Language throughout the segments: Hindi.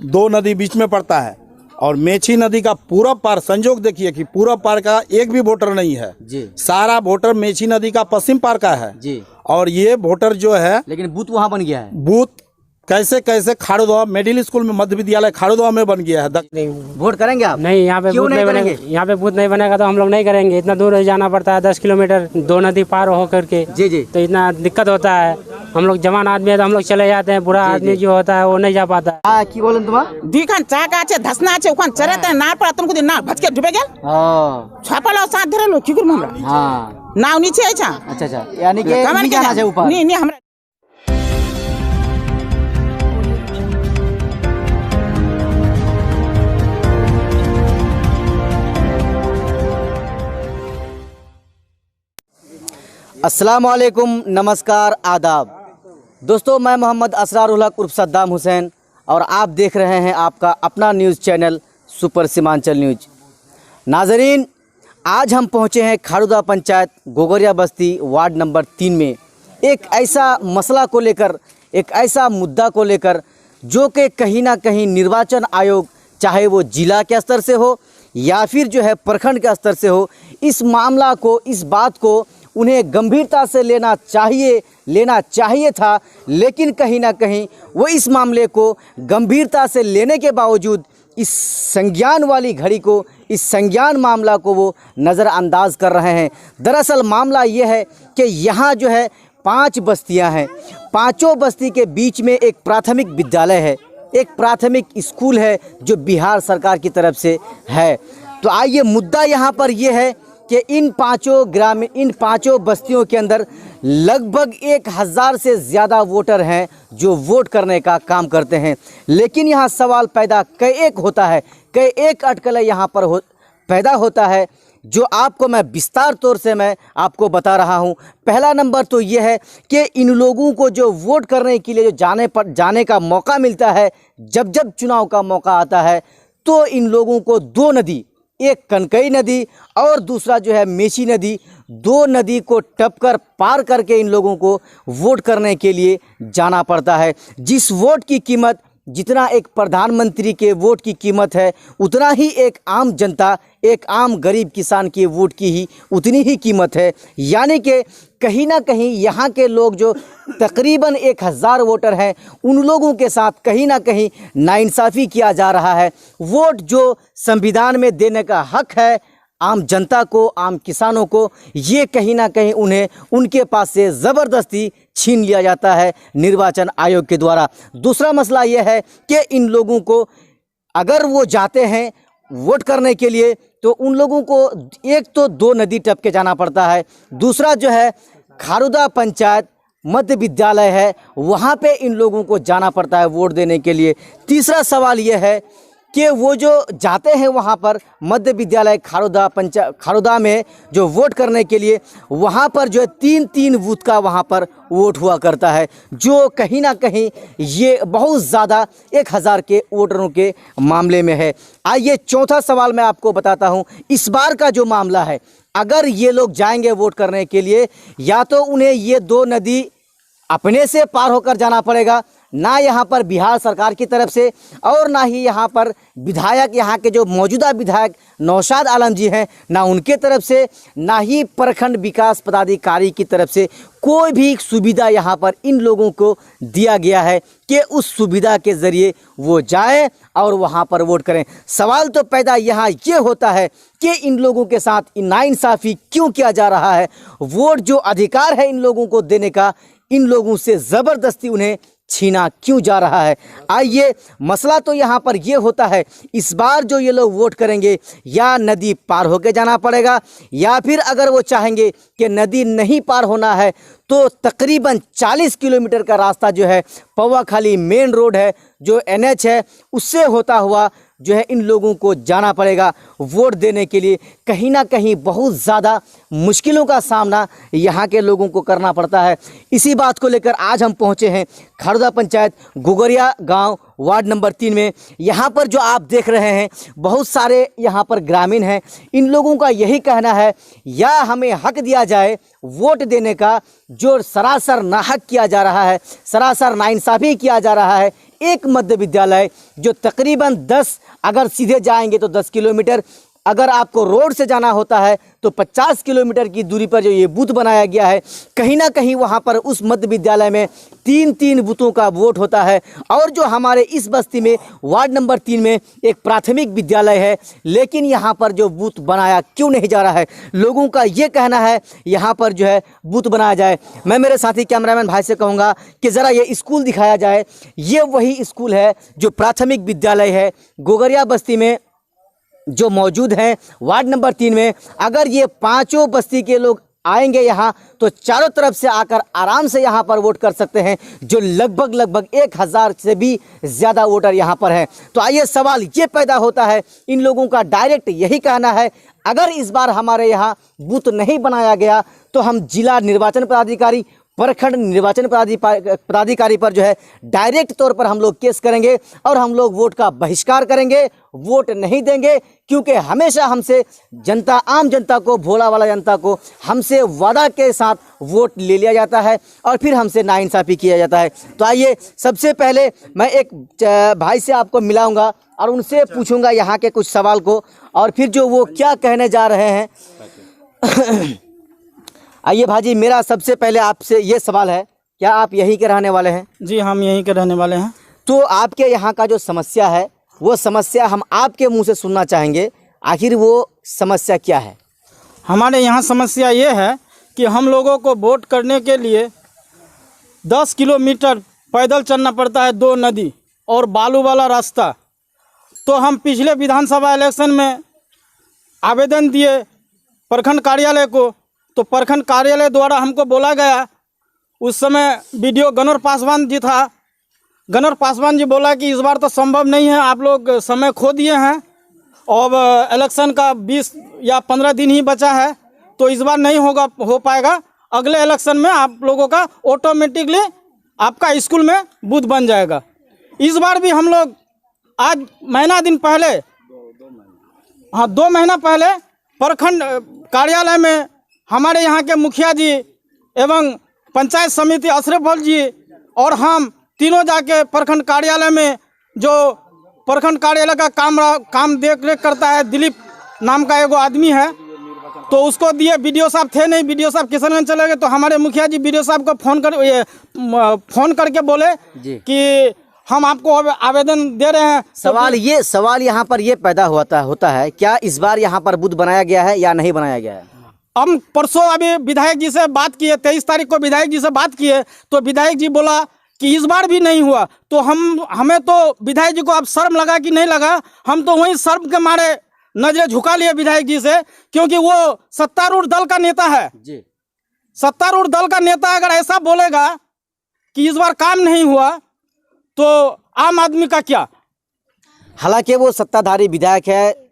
दो नदी बीच में पड़ता है और मेची नदी का पूरा पार संजोग देखिए कि पूरा पार का एक भी वोटर नहीं है जी। सारा वोटर मेची नदी का पश्चिम पार का है जी। और ये वोटर जो है, लेकिन बूथ वहाँ बन गया है। बूथ कैसे कैसे खाड़ुदवा मिडिल स्कूल में मध्य विद्यालय खाड़ुदवा में बन गया है। वोट करेंगे आप? नहीं, यहाँ पे क्यों बूथ नहीं नहीं बनेगा। यहाँ पे बूथ नहीं बनेगा तो हम लोग नहीं करेंगे। इतना दूर जाना पड़ता है, 10 किलोमीटर, दो नदी पार हो करके। जी जी। तो इतना दिक्कत होता है। हम लोग जवान आदमी है तो हम लोग चले जाते हैं, बुरा आदमी जो होता है वो नहीं जा पाता है। हाँ, की बोलन तुम्हारा? दुईखान चाका আছে धसना আছে ওখান চড়াতে না পড়া তুমি যদি না ভচকে ডুবে গেল ছাপালো সাথ ধরে লো কি করব আমরা? हाँ। নাও নিচে আইছা। अच्छा अच्छा, यानी कि नहीं जाना चाहिए ऊपर। नहीं नहीं हमरा अस्सलाम वालेकुम, नमस्कार, आदाब दोस्तों। मैं मोहम्मद असरारुल हक उर्फ सद्दाम हुसैन और आप देख रहे हैं आपका अपना news channel super Seemanchal news. नाजरीन, आज हम पहुंचे हैं खाड़ुदा पंचायत गोगरिया बस्ती वार्ड नंबर 3 में एक ऐसा मसला को लेकर, एक ऐसा मुद्दा को लेकर जो कि कहीं ना कहीं निर्वाचन आयोग, चाहे वो जिला के स्तर से हो या फिर जो है प्रखंड के स्तर से हो, इस मामला को, इस बात को उन्हें गंभीरता से लेना चाहिए था। लेकिन कहीं ना कहीं वो इस मामले को गंभीरता से लेने के बावजूद इस संज्ञान वाली घड़ी को, इस संज्ञान मामला को वो नज़रअंदाज कर रहे हैं। दरअसल मामला ये है कि यहाँ जो है 5 बस्तियाँ हैं। पाँचों बस्ती के बीच में एक प्राथमिक विद्यालय है, एक प्राथमिक स्कूल है जो बिहार सरकार की तरफ से है। तो आइए, मुद्दा यहाँ पर ये है कि इन पाँचों बस्तियों के अंदर लगभग 1000 से ज़्यादा वोटर हैं जो वोट करने का काम करते हैं। लेकिन यहाँ सवाल पैदा कई एक अटकलें यहाँ पर पैदा होता है जो आपको मैं विस्तार तौर से मैं आपको बता रहा हूँ। पहला नंबर तो ये है कि इन लोगों को जो वोट करने के लिए जो जाने का मौका मिलता है, जब चुनाव का मौका आता है, तो इन लोगों को 2 नदी, एक कनकई नदी और दूसरा जो है मेची नदी, 2 नदी को टपकर पार करके इन लोगों को वोट करने के लिए जाना पड़ता है। जिस वोट की कीमत, जितना एक प्रधानमंत्री के वोट की कीमत है, उतना ही एक आम जनता, एक आम गरीब किसान के वोट की ही उतनी ही कीमत है। यानी कि कहीं ना कहीं यहाँ के लोग जो तकरीबन 1000 वोटर हैं, उन लोगों के साथ कहीं ना कहीं नाइंसाफ़ी किया जा रहा है। वोट जो संविधान में देने का हक है आम जनता को, आम किसानों को, ये कहीं ना कहीं उन्हें उनके पास से ज़बरदस्ती छीन लिया जाता है निर्वाचन आयोग के द्वारा। दूसरा मसला ये है कि इन लोगों को अगर वो जाते हैं वोट करने के लिए तो उन लोगों को एक तो 2 नदी टप के जाना पड़ता है, दूसरा जो है खाड़ुदा पंचायत मध्य विद्यालय है, वहाँ पे इन लोगों को जाना पड़ता है वोट देने के लिए। तीसरा सवाल ये है कि वो जो जाते हैं वहाँ पर मध्य विद्यालय खाड़ुदा में जो वोट करने के लिए, वहाँ पर जो है 3 बूथ का वहाँ पर वोट हुआ करता है, जो कहीं ना कहीं ये बहुत ज़्यादा 1000 के वोटरों के मामले में है। आइए, चौथा सवाल मैं आपको बताता हूँ। इस बार का जो मामला है, अगर ये लोग जाएंगे वोट करने के लिए, या तो उन्हें ये 2 नदी अपने से पार होकर जाना पड़ेगा, ना यहाँ पर बिहार सरकार की तरफ से, और ना ही यहाँ पर विधायक, यहाँ के जो मौजूदा विधायक नौशाद आलम जी हैं, ना उनके तरफ से, ना ही प्रखंड विकास पदाधिकारी की तरफ से कोई भी सुविधा यहाँ पर इन लोगों को दिया गया है कि उस सुविधा के ज़रिए वो जाएं और वहाँ पर वोट करें। सवाल तो पैदा यहाँ ये होता है कि इन लोगों के साथ नाइंसाफ़ी क्यों किया जा रहा है। वोट जो अधिकार है इन लोगों को देने का, इन लोगों से ज़बरदस्ती उन्हें छीना क्यों जा रहा है। आइए, मसला तो यहाँ पर ये होता है, इस बार जो ये लोग वोट करेंगे या नदी पार होके जाना पड़ेगा, या फिर अगर वो चाहेंगे कि नदी नहीं पार होना है तो तकरीबन 40 किलोमीटर का रास्ता जो है पौवाखाली मेन रोड है, जो NH है, उससे होता हुआ जो है इन लोगों को जाना पड़ेगा वोट देने के लिए। कहीं ना कहीं बहुत ज़्यादा मुश्किलों का सामना यहाँ के लोगों को करना पड़ता है। इसी बात को लेकर आज हम पहुँचे हैं खाड़ुदा पंचायत गोगरिया गांव वार्ड नंबर 3 में। यहाँ पर जो आप देख रहे हैं, बहुत सारे यहाँ पर ग्रामीण हैं। इन लोगों का यही कहना है, या हमें हक दिया जाए वोट देने का, जो सरासर नाहक किया जा रहा है, सरासर नाइंसाफ़ी किया जा रहा है एक मध्य विद्यालय जो तकरीबन 10, अगर सीधे जाएंगे तो 10 किलोमीटर, अगर आपको रोड से जाना होता है तो 50 किलोमीटर की दूरी पर जो ये बूथ बनाया गया है, कहीं ना कहीं वहाँ पर उस मध्य विद्यालय में 3-3 बूथों का वोट होता है। और जो हमारे इस बस्ती में वार्ड नंबर 3 में एक प्राथमिक विद्यालय है, लेकिन यहाँ पर जो बूथ बनाया क्यों नहीं जा रहा है? लोगों का ये कहना है यहाँ पर जो है बूथ बनाया जाए। मैं मेरे साथी कैमरामैन भाई से कहूँगा कि ज़रा ये स्कूल दिखाया जाए। ये वही स्कूल है जो प्राथमिक विद्यालय है गोगरिया बस्ती में जो मौजूद हैं वार्ड नंबर 3 में। अगर ये पांचों बस्ती के लोग आएंगे यहाँ तो चारों तरफ से आकर आराम से यहाँ पर वोट कर सकते हैं, जो लगभग 1000 से भी ज़्यादा वोटर यहाँ पर हैं। तो आइए सवाल ये पैदा होता है, इन लोगों का डायरेक्ट यही कहना है, अगर इस बार हमारे यहाँ बूथ नहीं बनाया गया तो हम जिला निर्वाचन पदाधिकारी, प्रखंड निर्वाचन पदाधिकारी पर जो है डायरेक्ट तौर पर हम लोग केस करेंगे और हम लोग वोट का बहिष्कार करेंगे, वोट नहीं देंगे। क्योंकि हमेशा हमसे जनता, आम जनता को, भोला वाला जनता को हमसे वादा के साथ वोट ले लिया जाता है और फिर हमसे नाइंसाफ़ी किया जाता है। तो आइए सबसे पहले मैं एक भाई से आपको मिलाऊंगा और उनसे पूछूंगा यहाँ के कुछ सवाल को, और फिर जो वो क्या कहने जा रहे हैं। आइए भाजी, मेरा सबसे पहले आपसे ये सवाल है, क्या आप यहीं के रहने वाले हैं? जी, हम यहीं के रहने वाले हैं। तो आपके यहाँ का जो समस्या है वो समस्या हम आपके मुंह से सुनना चाहेंगे, आखिर वो समस्या क्या है? हमारे यहाँ समस्या ये है कि हम लोगों को वोट करने के लिए 10 किलोमीटर पैदल चलना पड़ता है, 2 नदी और बालू वाला रास्ता। तो हम पिछले विधानसभा इलेक्शन में आवेदन दिए प्रखंड कार्यालय को, तो प्रखंड कार्यालय द्वारा हमको बोला गया, उस समय बीडीओ गनर पासवान जी था, गनर पासवान जी बोला कि इस बार तो संभव नहीं है, आप लोग समय खो दिए हैं और इलेक्शन का 20 या 15 दिन ही बचा है, तो इस बार नहीं हो पाएगा। अगले इलेक्शन में आप लोगों का ऑटोमेटिकली आपका स्कूल में बूथ बन जाएगा। इस बार भी हम लोग आज 2 महीना पहले प्रखंड कार्यालय में हमारे यहाँ के मुखिया जी एवं पंचायत समिति अशरफ जी और हम तीनों जाके प्रखंड कार्यालय में, जो प्रखंड कार्यालय का काम देख रेख करता है, दिलीप नाम का एगो आदमी है, तो उसको दिए। बीडीओ साहब थे नहीं, बीडीओ साहब किशनगंज चले गए, तो हमारे मुखिया जी बीडीओ साहब को फोन करके बोले कि हम आपको आवेदन दे रहे हैं। सवाल यहाँ पर ये पैदा होता है, क्या इस बार यहाँ पर बूथ बनाया गया है या नहीं बनाया गया है? हम परसों अभी विधायक जी से बात किए, 23 तारीख को विधायक जी से बात किए, तो विधायक जी बोला कि इस बार भी नहीं हुआ। तो हमें तो विधायक जी को अब शर्म लगा कि नहीं लगा, हम तो वहीं शर्म के मारे नजरें झुका लिए विधायक जी से, क्योंकि वो सत्तारूढ़ दल का नेता है जी। सत्तारूढ़ दल का नेता अगर ऐसा बोलेगा कि इस बार काम नहीं हुआ तो आम आदमी का क्या? हालांकि वो सत्ताधारी विधायक है,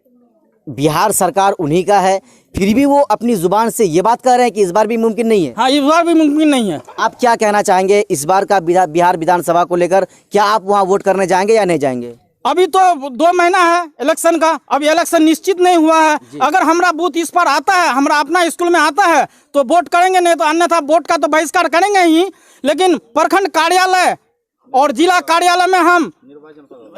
बिहार सरकार उन्हीं का है, फिर भी वो अपनी जुबान से ये बात कह रहे हैं कि इस बार भी मुमकिन नहीं है। हाँ, इस बार भी मुमकिन नहीं है। आप क्या कहना चाहेंगे इस बार का बिहार विधानसभा को लेकर? क्या आप वहाँ वोट करने जाएंगे या नहीं जाएंगे? अभी तो 2 महीना है इलेक्शन का, अभी इलेक्शन निश्चित नहीं हुआ है। अगर हमारा बूथ इस पर आता है, हमारा अपना स्कूल में आता है तो वोट करेंगे, नहीं तो अन्यथा वोट का तो बहिष्कार करेंगे ही। लेकिन प्रखंड कार्यालय और जिला कार्यालय में हम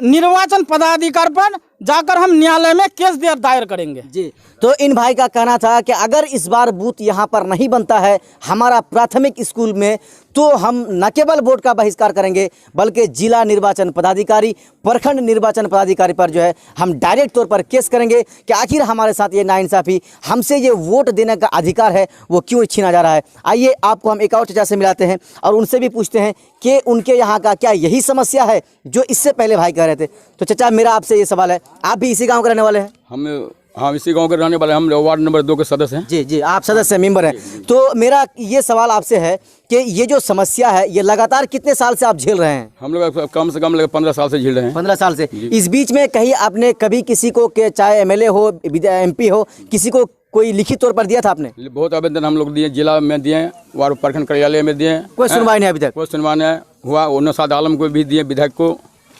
निर्वाचन पदाधिकारी पर जाकर हम न्यायालय में केस दायर करेंगे जी। तो इन भाई का कहना था कि अगर इस बार बूथ यहाँ पर नहीं बनता है हमारा प्राथमिक स्कूल में, तो हम न केवल वोट का बहिष्कार करेंगे बल्कि जिला निर्वाचन पदाधिकारी, प्रखंड निर्वाचन पदाधिकारी पर जो है हम डायरेक्ट तौर पर केस करेंगे कि आखिर हमारे साथ ये नाइंसाफ़ी, हमसे ये वोट देने का अधिकार है वो क्यों छीना जा रहा है। आइए आपको हम एक और चचा से मिलाते हैं और उनसे भी पूछते हैं कि उनके यहाँ का क्या यही समस्या है जो इससे पहले भाई कह रहे थे। तो चचा, मेरा आपसे ये सवाल है, आप भी इसी गाँव के रहने वाले हैं? हम इसी गांव के रहने वाले, हम वार्ड नंबर 2 के सदस्य हैं। जी जी, आप सदस्य मेंबर हैं। तो मेरा ये सवाल आपसे है कि ये जो समस्या है ये लगातार कितने साल से आप झेल रहे हैं? हम लोग कम से कम 15 साल से झेल रहे हैं। 15 साल से। इस बीच में कहीं आपने कभी किसी को, चाहे MLA हो, MP हो, किसी को कोई लिखित तौर पर दिया था आपने? बहुत आवेदन हम लोग दिए, जिला में दिए, वार्ड प्रखंड कार्यालय में दिए, कोई सुनवाई नहीं अभी तक? कोई सुनवाई नहीं हुआ। नौशाद आलम को भी दिए, विधायक को।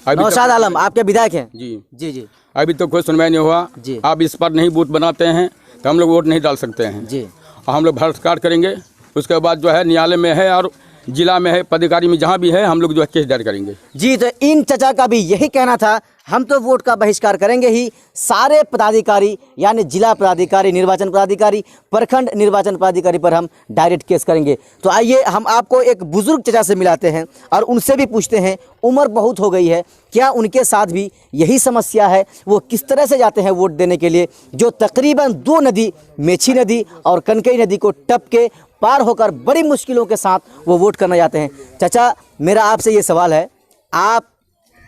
नौशाद आलम आपके विधायक हैं? जी जी जी। अभी तो कोई सुनवाई नहीं हुआ जी। आप इस पर नहीं बूथ बनाते हैं तो हम लोग वोट नहीं डाल सकते हैं जी। और हम लोग बहिष्कार करेंगे। उसके बाद जो है न्यायालय में है और जिला में है, पदाधिकारी में जहाँ भी है, हम लोग जो है केस दर्ज करेंगे। जी, तो इन चचा का भी यही कहना था, हम तो वोट का बहिष्कार करेंगे ही। सारे पदाधिकारी यानी जिला पदाधिकारी, निर्वाचन पदाधिकारी, प्रखंड निर्वाचन पदाधिकारी पर हम डायरेक्ट केस करेंगे। तो आइए हम आपको एक बुजुर्ग चचा से मिलाते हैं और उनसे भी पूछते हैं, उम्र बहुत हो गई है, क्या उनके साथ भी यही समस्या है? वो किस तरह से जाते हैं वोट देने के लिए, जो तकरीबन 2 नदी, मेची नदी और कनकई नदी को टप के पार होकर बड़ी मुश्किलों के साथ वो वोट करना जाते हैं। चाचा, मेरा आपसे ये सवाल है, आप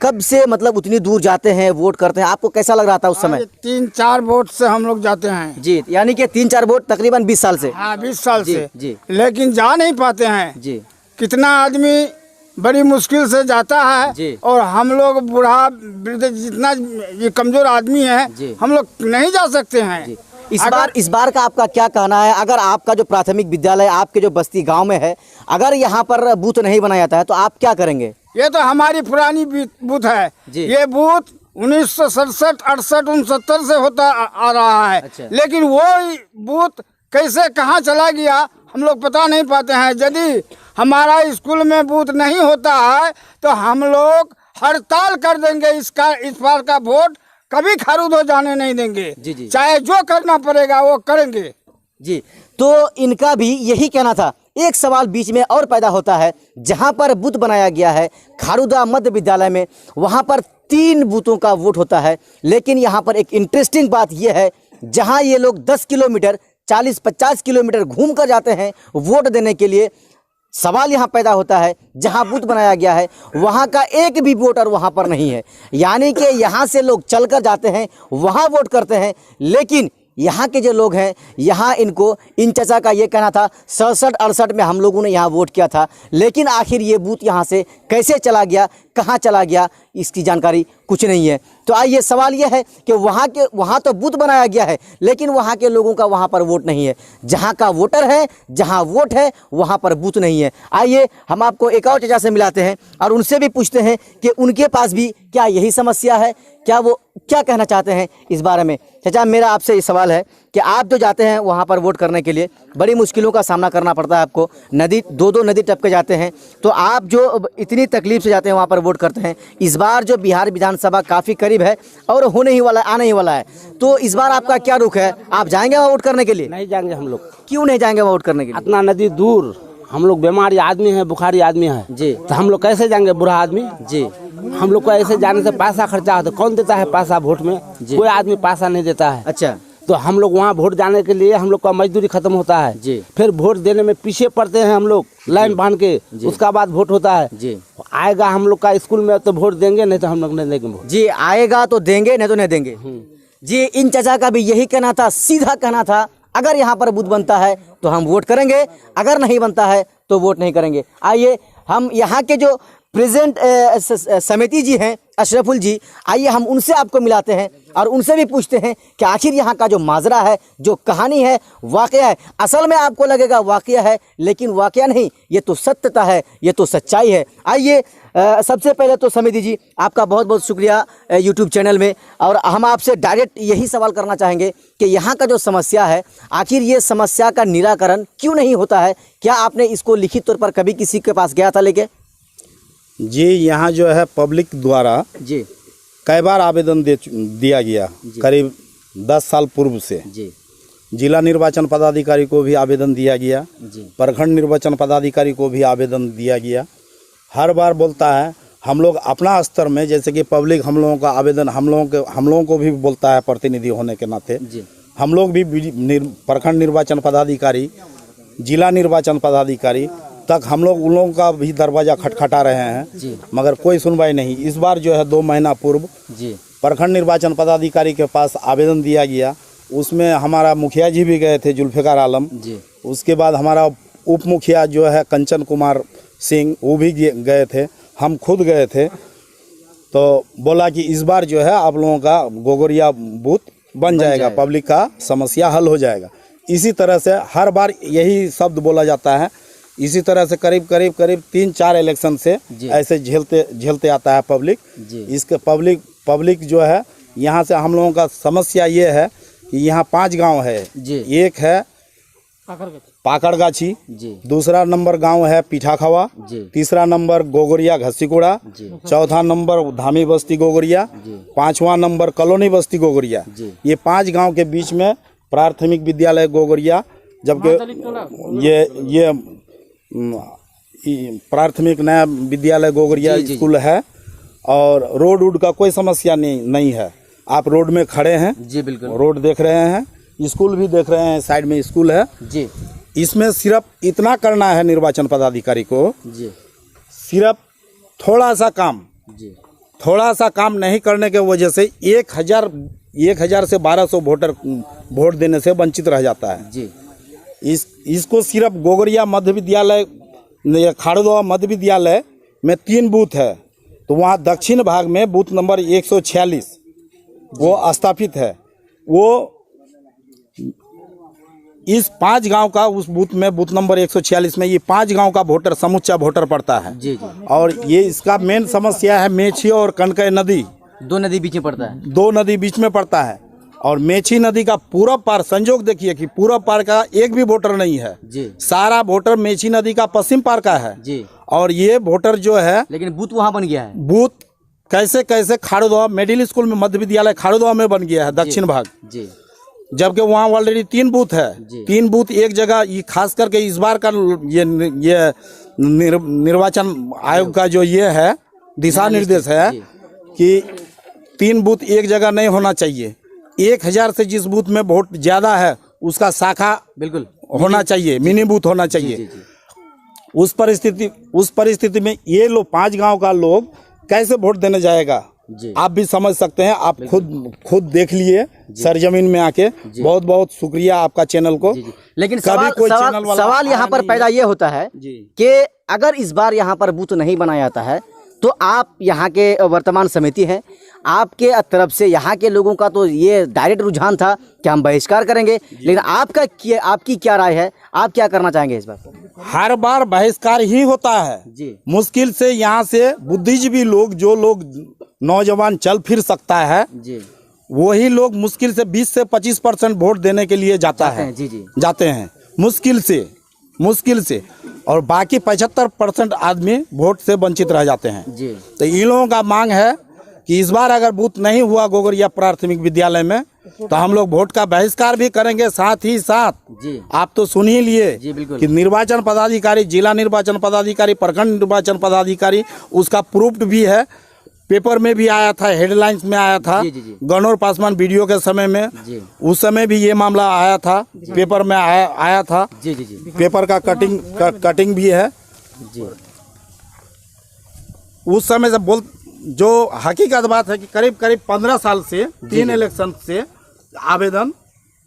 कब से मतलब उतनी दूर जाते हैं, वोट करते हैं, आपको कैसा लग रहा था उस समय? 3-4 वोट से हम लोग जाते हैं जी, यानी कि 3-4 वोट तकरीबन 20 साल से। हाँ, 20 साल से जी। लेकिन जा नहीं पाते हैं जी। कितना आदमी बड़ी मुश्किल से जाता है जी। और हम लोग बूढ़ा वृद्ध जितना ये कमजोर आदमी है जी। हम लोग नहीं जा सकते हैं। इस बार का आपका क्या कहना है? अगर आपका जो प्राथमिक विद्यालय आपके जो बस्ती गांव में है, अगर यहाँ पर बूथ नहीं बनाया जाता है तो आप क्या करेंगे? ये तो हमारी पुरानी बूथ है जी। ये बूथ 1967, 68, 69 से होता आ रहा है। अच्छा। लेकिन वो बूथ कैसे कहाँ चला गया हम लोग पता नहीं पाते हैं। यदि हमारा स्कूल में बूथ नहीं होता है तो हम लोग हड़ताल कर देंगे। इस बार का वोट कभी खारिज हो जाने नहीं देंगे। जी, जी। चाहे जो करना पड़ेगा वो करेंगे। जी, तो इनका भी यही कहना था। एक सवाल बीच में और पैदा होता है, जहां पर बूथ बनाया गया है खारूदा मध्य विद्यालय में, वहां पर 3 बूथों का वोट होता है। लेकिन यहां पर एक इंटरेस्टिंग बात यह है, जहां ये लोग 10 किलोमीटर 40-50 किलोमीटर घूम कर जाते हैं वोट देने के लिए, सवाल यहाँ पैदा होता है जहाँ बूथ बनाया गया है वहाँ का एक भी वोटर वहाँ पर नहीं है। यानी कि यहाँ से लोग चलकर जाते हैं, वहाँ वोट करते हैं, लेकिन यहाँ के जो लोग हैं, यहाँ इनको, इन चचा का ये कहना था 67-68 में हम लोगों ने यहाँ वोट किया था, लेकिन आखिर ये बूथ यहाँ से कैसे चला गया, कहाँ चला गया, इसकी जानकारी कुछ नहीं है। तो आइए सवाल ये है कि वहाँ तो बूथ बनाया गया है, लेकिन वहाँ के लोगों का वहाँ पर वोट नहीं है। जहाँ का वोटर है, जहाँ वोट है, वहाँ पर बूथ नहीं है। आइए हम आपको एक और चचा से मिलाते हैं और उनसे भी पूछते हैं कि उनके पास भी क्या यही समस्या है, क्या वो क्या कहना चाहते हैं इस बारे में। चाचा, मेरा आपसे ये सवाल है कि आप जो जाते हैं वहाँ पर वोट करने के लिए, बड़ी मुश्किलों का सामना करना पड़ता है आपको, नदी 2-2 नदी टप के जाते हैं, तो आप जो इतनी तकलीफ से जाते हैं वहाँ पर वोट करते हैं, इस बार जो बिहार विधानसभा काफ़ी करीब है और होने ही वाला, आने ही वाला है, तो इस बार आपका क्या रुख है? आप जाएंगे वहाँ वोट करने के लिए? नहीं जाएंगे हम लोग। क्यों नहीं जाएंगे वोट करने के लिए? इतना नदी दूर, हम लोग बीमारी आदमी है, बुखारी आदमी है जी, तो हम लोग कैसे जाएंगे? बुढ़ा आदमी जी, हम लोग को ऐसे जाने से पैसा खर्चा होता है। कौन देता है पैसा वोट में? कोई आदमी पैसा नहीं देता है। अच्छा, तो हम लोग वहाँ वोट जाने के लिए हम लोग का मजदूरी खत्म होता है जी। फिर वोट देने में पीछे पड़ते हैं हम लोग लाइन बांध के, उसका बाद वोट होता है जी। आएगा हम लोग का स्कूल में तो वोट देंगे, नहीं तो हम लोग नहीं देंगे वोट। जी, आएगा तो देंगे, नहीं तो नहीं देंगे। जी, इन चचा का भी यही कहना था, सीधा कहना था, अगर यहाँ पर बूथ बनता है तो हम वोट करेंगे, अगर नहीं बनता है तो वोट नहीं करेंगे। आइए हम यहाँ के जो प्रेजेंट समिति जी हैं, अशरफुल जी, आइए हम उनसे आपको मिलाते हैं और उनसे भी पूछते हैं कि आखिर यहाँ का जो माजरा है, जो कहानी है, वाकया है। असल में आपको लगेगा वाकया है, लेकिन वाकया नहीं, ये तो सत्यता है, ये तो सच्चाई है। आइए सबसे पहले तो समिति जी, आपका बहुत बहुत शुक्रिया यूट्यूब चैनल में, और हम आपसे डायरेक्ट यही सवाल करना चाहेंगे कि यहाँ का जो समस्या है, आखिर ये समस्या का निराकरण क्यों नहीं होता है? क्या आपने इसको लिखित तौर पर कभी किसी के पास गया था लेके? जी, यहाँ जो है पब्लिक द्वारा जी कई बार आवेदन दिया गया, करीब 10 साल पूर्व से। जी, जिला निर्वाचन पदाधिकारी को भी आवेदन दिया गया, प्रखंड निर्वाचन पदाधिकारी को भी आवेदन दिया गया। हर बार बोलता है, हम लोग अपना स्तर में, जैसे कि पब्लिक हम लोगों का आवेदन हम लोगों को भी बोलता है, प्रतिनिधि होने के नाते हम लोग भी प्रखंड निर्वाचन पदाधिकारी, जिला निर्वाचन पदाधिकारी तक हम लोग उन लोगों का भी दरवाज़ा खटखटा रहे हैं, मगर कोई सुनवाई नहीं। इस बार जो है 2 महीना पूर्व प्रखंड निर्वाचन पदाधिकारी के पास आवेदन दिया गया, उसमें हमारा मुखिया जी भी गए थे, जुल्फ़िकार आलम। उसके बाद हमारा उप मुखिया जो है कंचन कुमार सिंह, वो भी गए थे, हम खुद गए थे। तो बोला कि इस बार जो है आप लोगों का गोगोरिया बूथ बन जाएगा, पब्लिक का समस्या हल हो जाएगा। इसी तरह से हर बार यही शब्द बोला जाता है। इसी तरह से करीब 3-4 इलेक्शन से ऐसे झेलते आता है पब्लिक। इसके पब्लिक जो है, यहाँ से हम लोगों का समस्या ये है कि यहाँ 5 गांव है। एक है पाकड़गाछी, जी दूसरा नंबर गांव है पीठाखवा, जी तीसरा नंबर गोगरिया घसीकुड़ा, जी चौथा नंबर धामी बस्ती गोगरिया, जी 5वां नंबर कॉलोनी बस्ती गोगरिया। जी ये 5 गांव के बीच में प्राथमिक विद्यालय गोगरिया, जबकि ये प्राथमिक नया विद्यालय गोगरिया जी, जी, स्कूल है। और रोड वूड का कोई समस्या नहीं है। आप रोड में खड़े हैं, जी बिल्कुल रोड देख रहे हैं, स्कूल भी देख रहे हैं, साइड में स्कूल है। जी इसमें सिर्फ इतना करना है निर्वाचन पदाधिकारी को, जी सिर्फ थोड़ा सा काम नहीं करने के वजह से 1000 से 1200 वोटर वोट देने से वंचित रह जाता है। जी इसको सिर्फ गोगरिया मध्य विद्यालय, खाड़ुआ मध्य विद्यालय में 3 बूथ है, तो वहाँ दक्षिण भाग में बूथ नंबर 146 वो स्थापित है। वो इस 5 गांव का उस बूथ में, बूथ नंबर 146 में ये 5 गांव का वोटर समूचा वोटर पड़ता है। जी जी और ये इसका मेन समस्या है मेछी और कनकई नदी, 2 नदी बीच में पड़ता है। 2 नदी बीच में पड़ता है। और मेछी नदी का पूरब पार, संजोग देखिए कि पूरब पार का एक भी वोटर नहीं है, जी सारा वोटर मेछी नदी का पश्चिम पार का है। जी और ये वोटर जो है, लेकिन बूथ वहाँ बन गया है। बूथ कैसे खाड़ुआ मिडिल स्कूल में, मध्य विद्यालय खाड़ुआ में बन गया है दक्षिण भाग, जी जबकि वहाँ ऑलरेडी 3 बूथ है। जी। 3 बूथ एक जगह, ये खास करके इस बार का ये निर्वाचन आयोग का जो ये है दिशा निर्देश है जी। कि 3 बूथ एक जगह नहीं होना चाहिए। 1000 से जिस बूथ में वोट ज्यादा है उसका शाखा बिल्कुल होना चाहिए, मिनी बूथ होना चाहिए। जी जी उस परिस्थिति में ये लोग 5 गांव का लोग कैसे वोट देने जाएगा, जी आप भी समझ सकते हैं। आप खुद देख लिए सरजमीन में आके। बहुत बहुत शुक्रिया आपका चैनल को। जी। लेकिन कभी कोई चैनल वाला सवाल यहाँ पर आया पैदा ये होता है जी। कि अगर इस बार यहाँ पर बूथ नहीं बनाया जाता है तो आप यहाँ के वर्तमान समिति हैं, आपके तरफ से यहाँ के लोगों का तो ये डायरेक्ट रुझान था कि हम बहिष्कार करेंगे, लेकिन आपकी क्या राय है, आप क्या करना चाहेंगे इस बार? हर बार बहिष्कार ही होता है जी। मुश्किल से यहाँ से बुद्धिजीवी लोग, जो लोग नौजवान चल फिर सकता है, जी वही लोग मुश्किल से 20 से 25% वोट देने के लिए जाते हैं मुश्किल से। और बाकी 75% आदमी वोट से वंचित रह जाते हैं। जी तो इन लोगों का मांग है कि इस बार अगर बूथ नहीं हुआ गोगरिया प्राथमिक विद्यालय में तो हम लोग वोट का बहिष्कार भी करेंगे। साथ ही साथ जी आप तो सुन ही लिए जी बिल्कुल कि निर्वाचन पदाधिकारी, जिला निर्वाचन पदाधिकारी, प्रखंड निर्वाचन पदाधिकारी, उसका प्रूफ्ड भी है, पेपर में भी आया था, हेडलाइंस में आया था। जी, जी, जी। गणौर पासवान वीडियो के समय में जी उस समय भी ये मामला आया था, पेपर में आया था। जी जी जी पेपर का कटिंग भी है। जी उस समय से जो हकीकत बात है कि करीब 15 साल से 3 इलेक्शन से आवेदन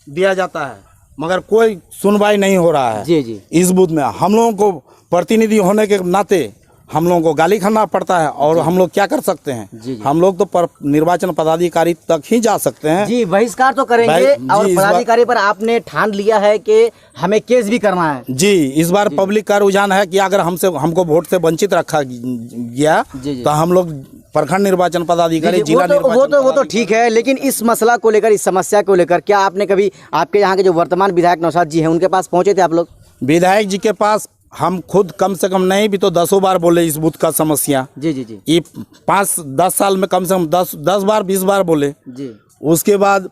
दिया जाता है, मगर कोई सुनवाई नहीं हो रहा है। जी जी इस बूथ में हम लोगों को प्रतिनिधि होने के नाते हम लोगों को गाली खाना पड़ता है, और हम लोग क्या कर सकते हैं? जी, जी। हम लोग तो निर्वाचन पदाधिकारी तक ही जा सकते हैं। जी बहिष्कार तो करेंगे। जी, और इस बार- पदाधिकारी पर आपने ठान लिया है कि हमें केस भी करना है। जी, इस बार पब्लिक का रुझान है कि अगर हमको वोट से वंचित रखा गया जी, जी। तो हम लोग प्रखंड निर्वाचन पदाधिकारी, जिला निर्वाचन वो तो ठीक है, लेकिन इस मसला को लेकर, इस समस्या को लेकर क्या आपने कभी आपके यहाँ के जो वर्तमान विधायक नौशाद जी हैं उनके पास पहुंचे थे आप लोग? विधायक जी के पास हम खुद कम से कम नहीं भी तो 10 बार बोले इस बूथ का समस्या। जी जी जी ये 5-10 साल में कम से कम 10 बार 20 बार बोले। जी उसके बाद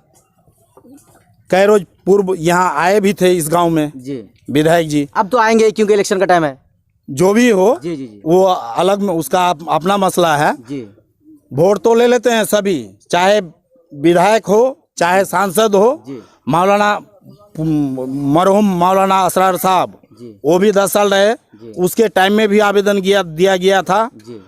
कई रोज पूर्व यहाँ आए भी थे इस गांव में जी। विधायक जी। अब तो आएंगे क्योंकि इलेक्शन का टाइम है। जो भी हो जी जी जी वो अलग में उसका अपना मसला है। जी वोट तो ले लेते हैं सभी, चाहे विधायक हो चाहे सांसद हो। जी मौलाना मरहूम मौलाना असरार साहब, जी वो भी 10 साल रहे, उसके टाइम में भी आवेदन दिया गया था। जी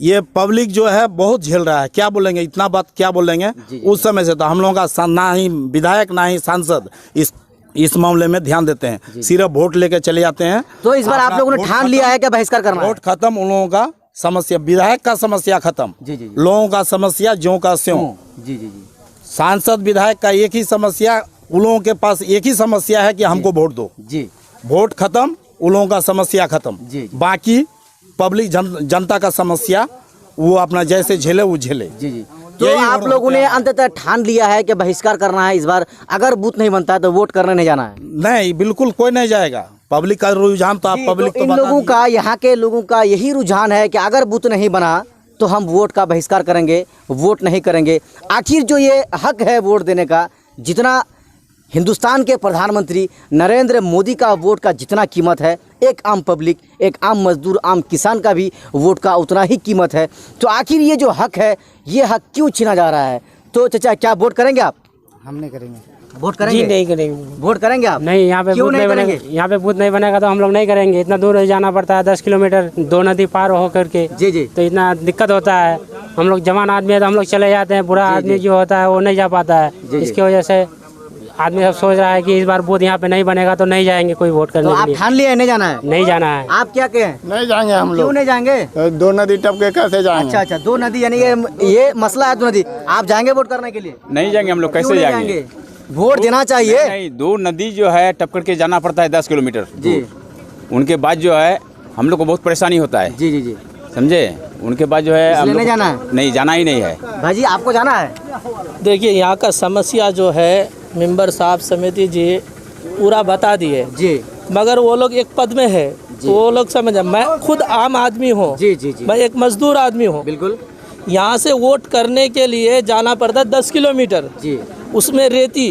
ये पब्लिक जो है बहुत झेल रहा है, क्या बोलेंगे, इतना बात क्या बोलेंगे। जी। उस समय से तो हम लोगों का ना ही विधायक ना ही सांसद इस मामले में ध्यान देते हैं, सिर्फ वोट लेके चले जाते हैं। तो इस बार आप लोगों ने ठान लिया है कि बहिष्कार करना है? वोट खत्म, उन लोगों का समस्या, विधायक का समस्या खत्म, जी जी जी लोगों का समस्या ज्यों का स्यों। जी जी जी सांसद विधायक का एक ही समस्या, उन लोगों के पास एक ही समस्या है कि हमको वोट दो। जी वोट खत्म, उन लोगों का समस्या खत्म। जी, जी। बाकी पब्लिक जनता का समस्या वो अपना जैसे झेले वो झेले। जी जी तो आप लोगों ने अंततः ठान लिया है कि बहिष्कार करना है इस बार, अगर बूथ नहीं बनता है तो वोट करने नहीं जाना है? नहीं, बिल्कुल कोई नहीं जाएगा। पब्लिक का रुझान तो आप पब्लिक तो इन लोगों का, यहाँ के लोगों का यही रुझान है कि अगर बूथ नहीं बना तो हम वोट का बहिष्कार करेंगे, वोट नहीं करेंगे। आखिर जो ये हक है वोट देने का, जितना हिंदुस्तान के प्रधानमंत्री नरेंद्र मोदी का वोट का जितना कीमत है, एक आम पब्लिक, एक आम मजदूर, आम किसान का भी वोट का उतना ही कीमत है। तो आखिर ये जो हक है, ये हक क्यों छीना जा रहा है? तो चाचा, क्या वोट करेंगे आप? हम नहीं करेंगे। वोट करेंगे? जी नहीं करेंगे। वोट करेंगे आप? नहीं, यहाँ पे क्यों बूथ नहीं बनेगा। यहाँ पे बूथ नहीं बनेगा तो हम लोग नहीं करेंगे। इतना दूर जाना पड़ता है, 10 किलोमीटर, 2 नदी पार हो करके। जी जी। तो इतना दिक्कत होता है। हम लोग जवान आदमी है तो हम लोग चले जाते हैं, बुरा आदमी जो होता है वो नहीं जा पाता है। इसकी वजह से आदमी सब सोच रहा है कि इस बार बूथ यहाँ पे नहीं बनेगा तो नहीं जाएंगे कोई वोट करने तो के आप लिए। ठान लिया है नहीं जाना है? नहीं जाना है। आप क्या कहें? नहीं जाएंगे हम क्यों लोग। नहीं जाएंगे? 2 नदी टप के कैसे जाएंगे? अच्छा अच्छा, 2 नदी यानी ये मसला है 2 नदी। आप जाएंगे वोट करने के लिए? नहीं जाएंगे हम लोग, क्यों कैसे नहीं जाएंगे? वोट देना चाहिए। नहीं, 2 नदी जो है टप करके जाना पड़ता है 10 किलोमीटर जी उनके बाद जो है हम लोग को बहुत परेशानी होता है। जी जी जी। समझे? उनके बाद जो है हम इसलिए लोग नहीं जाना है? नहीं, जाना ही नहीं है। भाजी, आपको जाना है? देखिए, यहाँ का समस्या जो है मेंबर साहब समिति जी पूरा बता दिए जी मगर वो लोग एक पद में है तो वो लोग समझ। मैं खुद आम आदमी हूँ, जी जी जी, मैं एक मजदूर आदमी हूँ। बिल्कुल। यहाँ से वोट करने के लिए जाना पड़ता है 10 किलोमीटर। जी, उसमें रेती,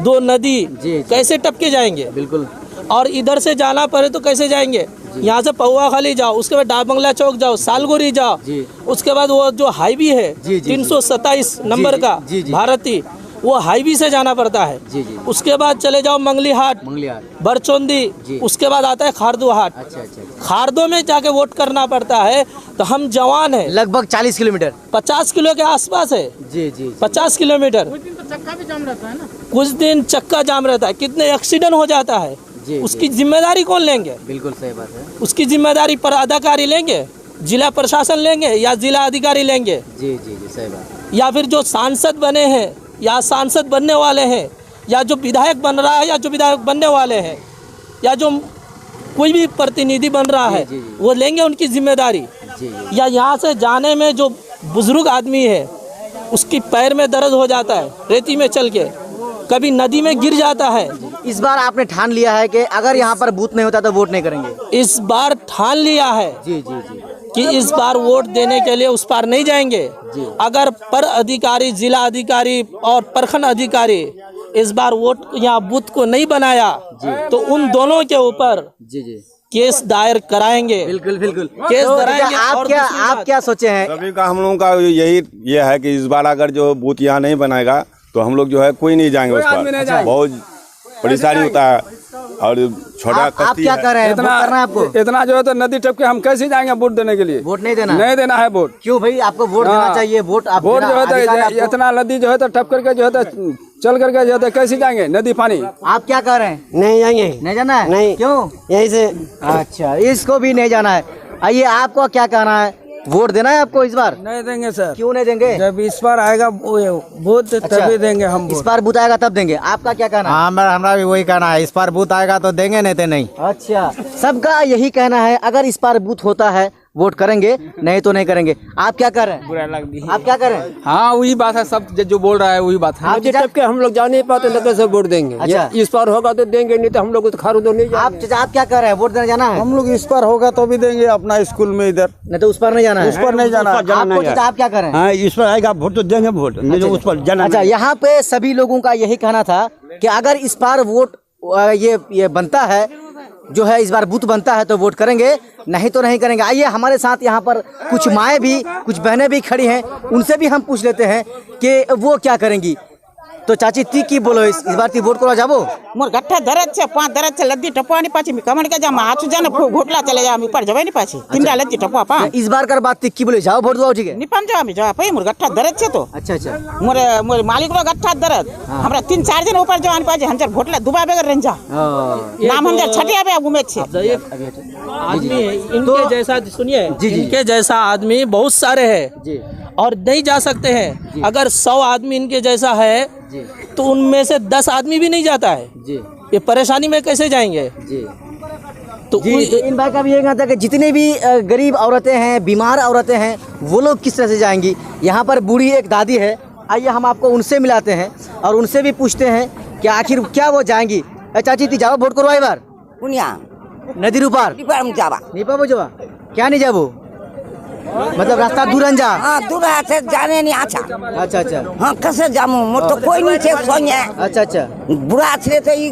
2 नदी, जी। कैसे टपके जाएंगे? बिल्कुल। और इधर से जाना पड़े तो कैसे जाएंगे? यहाँ से पौवा खाली जाओ, उसके बाद डाक बंगला चौक जाओ, सालगोरी जाओ, जी। उसके बाद वो जो हाईवे है जी, जी, 327 नंबर जी, का जी, जी। भारती, वो हाईवे से जाना पड़ता है। जी, जी। उसके बाद चले जाओ मंगली हाट, मंगलियार। बरचौंदी, जी। उसके बाद आता है खारदो हाट। अच्छा अच्छा। खारदो में जाके वोट करना पड़ता है। तो हम जवान हैं, लगभग 40 किलोमीटर। 50 किलो के आसपास है। जी जी। 50 किलोमीटर। कुछ दिन चक्का जाम रहता है, कितने एक्सीडेंट हो जाता है। जी, उसकी जिम्मेदारी कौन लेंगे? बिल्कुल सही बात है। उसकी जिम्मेदारी पर अधिकारी लेंगे, जिला प्रशासन लेंगे या जिला अधिकारी लेंगे? जी जी जी, सही बात। या फिर जो सांसद बने हैं या सांसद बनने वाले हैं या जो विधायक बन रहा है या जो विधायक बनने वाले हैं या जो कोई भी प्रतिनिधि बन रहा है, जी, जी। वो लेंगे उनकी जिम्मेदारी। जी। या यहाँ से जाने में जो बुजुर्ग आदमी है उसकी पैर में दर्द हो जाता है, रेती में चल के कभी नदी में गिर जाता है। इस बार आपने ठान लिया है कि अगर यहाँ पर बूथ नहीं होता तो वोट नहीं करेंगे? इस बार ठान लिया है जी जी जी। कि इस बार वोट देने के लिए उस पार नहीं जाएंगे। अगर पर अधिकारी, जिला अधिकारी और प्रखंड अधिकारी इस बार वोट यहाँ बूथ को नहीं बनाया तो उन दोनों के ऊपर जी जी केस दायर कराएंगे। बिल्कुल बिल्कुल। केस तो कराएंगे। आप और क्या दूसरी आप बात- क्या सोचे हैं? सभी का हम लोगों का ये है कि इस बार अगर जो बूथ यहाँ नहीं बनाएगा तो हम लोग जो है कोई नहीं जाएंगे उस पर। बहुत परेशानी होता है और छोटा आप क्या कर रहे हैं? वोट करना है आपको? इतना जो है तो नदी टप के हम कैसे जाएंगे वोट देने के लिए? वोट नहीं देना? नहीं देना है वोट। क्यों भाई, आपको वोट देना चाहिए। वोट आप वोट जो है अधिकार तो आपको- इतना नदी जो है तो टप करके जो है तो चल करके जो है तो कैसे जाएंगे नदी पानी? आप क्या कर रहे हैं? नहीं जाएंगे। नहीं जाना है? नहीं। क्यों? यहीं से। अच्छा, इसको भी नहीं जाना है। आइए, आपको क्या कहना है? वोट देना है आपको इस बार? नहीं देंगे सर। क्यों नहीं देंगे? जब इस बार आएगा बूथ तभी देंगे हम इस बार बूथ आएगा तब देंगे। आपका क्या कहना है? हाँ, हमारा भी वही कहना है। इस बार बूथ आएगा तो देंगे, नहीं तो नहीं। अच्छा, सबका यही कहना है, अगर इस बार बूथ होता है वोट करेंगे, नहीं तो नहीं करेंगे। आप क्या कर रहे हैं? बुरा लग दी। आप क्या कर रहे हैं? हाँ, वही बात है, सब जो बोल रहा है वही बात है। आप चाचा, के हम लोग जा नहीं पाते तो कैसे वोट देंगे? अच्छा। इस बार होगा तो देंगे, नहीं तो हम लोग तो खारू तो नहीं आप चाचा, आप क्या कर रहे हैं? वोट देने जाना है? हम लोग इस पर होगा तो भी देंगे अपना स्कूल में इधर। नहीं तो उस पर नहीं जाना है? उस पर नहीं जाना। आपको चाचा, आप क्या कर रहे हैं? हाँ, इस पर आएगा वोट तो देंगे वोट, नहीं तो उस पर जाना। अच्छा, यहाँ पे सभी लोगों का यही कहना था कि अगर इस बार वोट ये बनता है, जो है इस बार बूथ बनता है तो वोट करेंगे, नहीं तो नहीं करेंगे। आइए, हमारे साथ यहाँ पर कुछ माएँ भी, कुछ बहनें भी खड़ी हैं, उनसे भी हम पूछ लेते हैं कि वो क्या करेंगी। तो चाची, ती की बोलो, इस बार ती वोट को जाबो? मोर गठ्ठा दरद छे, 5 दरद छे, लद्दी टपवानी पाछी मी कमण के जा हाथ जाने घोटला चले जा मी पर जवाई नहीं पाछी तीनटा लद्दी टपवा पा। इस बार कर बात ती की बोले, जाओ वोट दो, ठीक है? निपन जा मी जा पई मोर गठ्ठा दरद छे तो। अच्छा अच्छा। मोर मालिक रो गठ्ठा दरद हमरा 3-4 दिन ऊपर जवानी पाछी हमर घोटला दुबा बेगर रेंजा नाम हमर छटिया बे घूमे छे। आदमी है इनके जैसा, सुनिए, इनके जैसा आदमी बहुत सारे हैं और नहीं जा सकते हैं। अगर 100 आदमी इनके जैसा है तो उनमें से 10 आदमी भी नहीं जाता है। ये परेशानी में कैसे जाएंगे? तो जी, तो इन भाई का भी ये कहना था कि जितने भी गरीब औरतें हैं, बीमार औरतें हैं, वो लोग किस तरह से जाएंगी। यहाँ पर बूढ़ी एक दादी है, आइए हम आपको उनसे मिलाते हैं और उनसे भी पूछते हैं कि आखिर क्या वो जाएंगी। चाची ती जाओ वोट करवा बार नदी रूपार नीपा बोझवा क्या नहीं जाबो मतलब रास्ता दूर जा दूर से जाने नहीं अच्छा अच्छा हाँ कैसे जामू मोर तो कोई नहीं थे सोने अच्छा बुरा आछले तो ये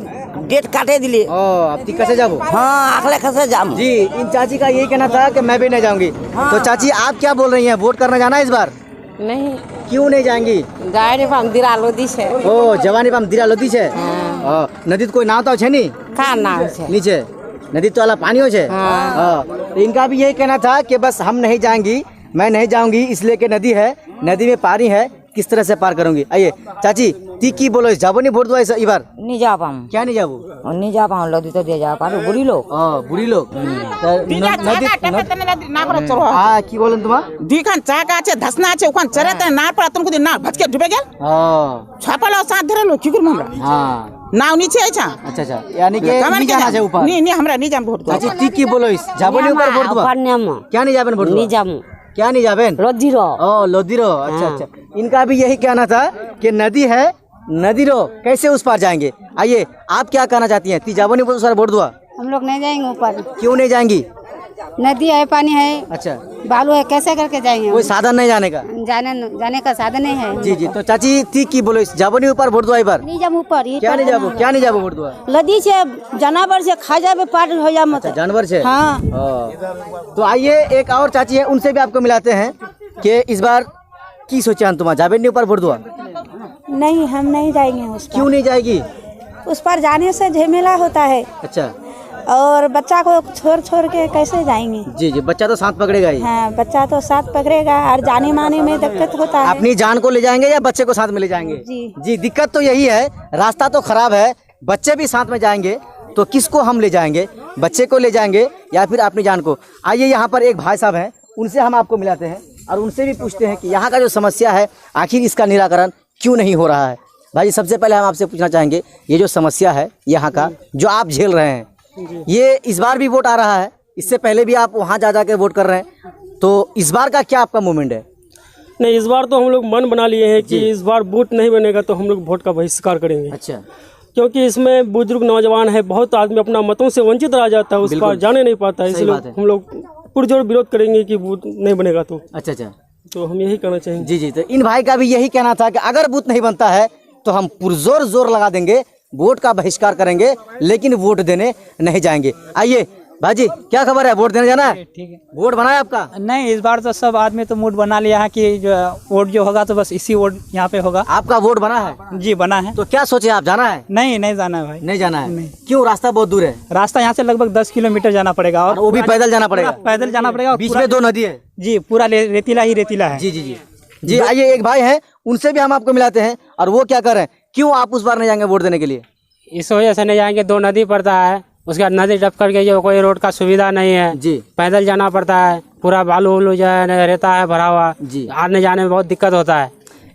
डेट काटे दिले अब ती कैसे जाबो हाँ अगले कैसे जामू जी। इन चाची का यही कहना था कि मैं भी नहीं जाऊंगी। तो चाची आप क्या बोल रही हैं, वोट करना जाना है इस बार? नहीं क्यों नहीं जाएंगी? गाड़ी पाम दिरा लोदी छे ओ जवानी पाम दिरा लोदी छे नदी कोई नाव तो छे नहीं का नाम छे नीचे नदी तो वाला पानी हो छे। तो इनका भी यही कहना था कि बस हम नहीं जाएंगी, मैं नहीं जाऊंगी इसलिए कि नदी है, नदी में पानी है, किस तरह से पार करूंगी। आइए चाची ती की बोलो जाबो नहीं वोट दो इस बार? नहीं जा पाऊँ क्या नहीं जाबो? नहीं जा पाऊँ लोदी तो दे जा पारो बुरी लोग बुढ़ी लोग की बोलन तुम दिखान चाका আছে धसना আছে ওখান চরেতে না পড়া তুমি কোদিন না ভচকে ডুবে গেল ছাপালো সাথ ধরে লো কি করব আমরা नाव नीचे अच्छा अच्छा यानी कि नहीं जाना है ऊपर नहीं हमरा नहीं जाम वोट दो चाची ती की बोलो इस जाबो नहीं ऊपर वोट दो क्या नहीं जाबेन वोट नहीं जामू क्या नहीं जाबेन लोदीरो लोदीरो अच्छा इनका भी यही कहना था कि नदी है नदीरो कैसे उस पार जाएंगे। आइए आप क्या कहना चाहती हैं? ती जाबो नहीं सर वोट दो हम लोग नहीं जाएंगे ऊपर। क्यों नहीं जाएंगी? नदी है, पानी है, अच्छा बालू है, कैसे करके जाएंगे? कोई साधन नहीं जाने का? जाने का साधन नहीं है। जी तो चाची ती की बोलो इस जाबो नहीं ऊपर वोट दो बार? नहीं जाम ऊपर क्या नहीं जाबो वोट दो? नदी से जानवर से खा जाबे पार हो जा मत जानवर से। हाँ तो आइए एक और चाची है उनसे भी आपको मिलाते हैं कि इस बार की सोचे तुम जाबे नहीं ऊपर वोट दो? नहीं हम नहीं जाएंगे उस पर। क्यों नहीं जाएगी? उस पर जाने से झमेला होता है। अच्छा और बच्चा को छोड़ के कैसे जाएंगे? जी बच्चा तो साथ पकड़ेगा ही। हाँ बच्चा तो साथ पकड़ेगा और जाने माने में दिक्कत होता है। अपनी जान को ले जाएंगे या बच्चे को साथ में ले जाएंगे? जी दिक्कत तो यही है, रास्ता तो खराब है, बच्चे भी साथ में जाएंगे तो किसको हम ले जाएंगे? बच्चे को ले जाएंगे या फिर अपनी जान को? आइए यहाँ पर एक भाई साहब हैं, उनसे हम आपको मिलाते हैं और उनसे भी पूछते हैं कि यहाँ का जो समस्या है आखिर इसका निराकरण क्यों नहीं हो रहा है। भाई सबसे पहले हम आपसे पूछना चाहेंगे ये जो समस्या है यहाँ का जो आप झेल रहे हैं, ये इस बार भी वोट आ रहा है, इससे पहले भी आप वहाँ जा के वोट कर रहे हैं, तो इस बार का क्या आपका मूवमेंट है? नहीं इस बार तो हम लोग मन बना लिए हैं कि इस बार वोट नहीं बनेगा तो हम लोग वोट का बहिष्कार करेंगे। अच्छा क्योंकि इसमें बुजुर्ग नौजवान है, बहुत आदमी अपना मतों से वंचित रह जाता है, उस पार जाने नहीं पाता है, इसलिए हम लोग पुरजोर विरोध करेंगे कि वोट नहीं बनेगा तो। अच्छा तो हम यही कहना चाहेंगे। जी तो इन भाई का भी यही कहना था कि अगर बूथ नहीं बनता है तो हम पुरजोर जोर लगा देंगे, वोट का बहिष्कार करेंगे, लेकिन वोट देने नहीं जाएंगे। आइए भाजी क्या खबर है, वोट देने जाना है? ठीक है। वोट बना है आपका? नहीं इस बार तो सब आदमी तो मूड बना लिया है कि जो वोट जो होगा तो बस इसी वोट यहाँ पे होगा। आपका वोट बना है? जी बना है। तो क्या सोचे आप, जाना है? नहीं जाना है भाई। नहीं जाना है? नहीं। क्यों? रास्ता बहुत दूर है। रास्ता यहाँ से लगभग 10 किलोमीटर जाना पड़ेगा और वो भी पैदल जाना पड़ेगा? पैदल जाना पड़ेगा। बीच में 2 नदी है? जी पूरा रेतीला ही रेतीला है। जी आइए एक भाई है उनसे भी हम आपको मिलाते हैं और वो क्या कर रहे हैं, क्यों आप उस बार नहीं जाएंगे वोट देने के लिए? इस वजह से नहीं जाएंगे, 2 नदी पड़ता है, उसके बाद नदी टप करके जो कोई रोड का सुविधा नहीं है जी, पैदल जाना पड़ता है, पूरा बालू उलू जो है रहता है भरा हुआ जी, आने जाने में बहुत दिक्कत होता है।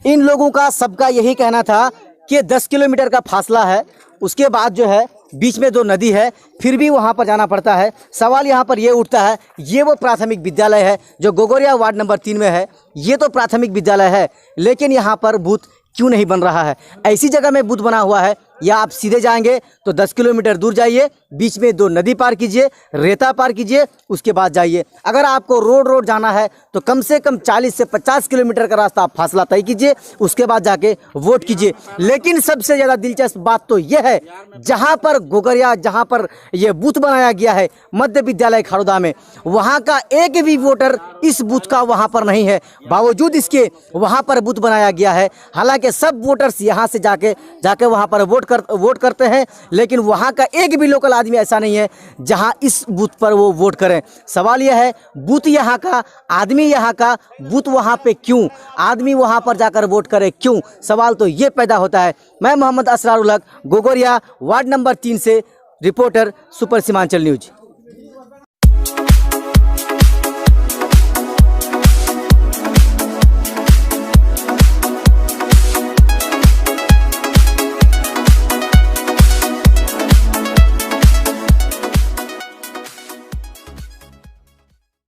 इन लोगों का सबका यही कहना था कि 10 किलोमीटर का फासला है, उसके बाद जो है बीच में 2 नदी है, फिर भी वहाँ पर जाना पड़ता है। सवाल यहाँ पर ये उठता है, ये वो प्राथमिक विद्यालय है जो गोगोरिया वार्ड नंबर 3 में है, ये तो प्राथमिक विद्यालय है, लेकिन यहाँ पर बूथ क्यों नहीं बन रहा है? ऐसी जगह में बूथ बना हुआ है, या आप सीधे जाएंगे तो 10 किलोमीटर दूर जाइए, बीच में 2 नदी पार कीजिए, रेता पार कीजिए, उसके बाद जाइए। अगर आपको रोड जाना है तो कम से कम 40 से 50 किलोमीटर का रास्ता आप फासला तय कीजिए, उसके बाद जाके वोट कीजिए। लेकिन सबसे ज़्यादा दिलचस्प बात तो यह है, जहां पर गोगरिया, जहां पर यह बूथ बनाया गया है मध्य विद्यालय खाड़ोदा में, वहां का एक भी वोटर इस बूथ का वहां पर नहीं है, बावजूद इसके वहां पर बूथ बनाया गया है। हालांकि सब वोटर्स यहां से जाके वहां पर वोट करते हैं, लेकिन वहां का एक भी लोकल आदमी ऐसा नहीं है जहां इस बूथ पर वो वोट करें। सवाल यह है, बूथ यहाँ का, आदमी यहाँ का, बूथ वहां पे क्यों, आदमी वहां पर जाकर वोट करे क्यों? सवाल तो ये पैदा होता है। मैं मोहम्मद असरार उल हक, गोगोरिया वार्ड नंबर 3 से रिपोर्टर, सुपर सीमांचल न्यूज।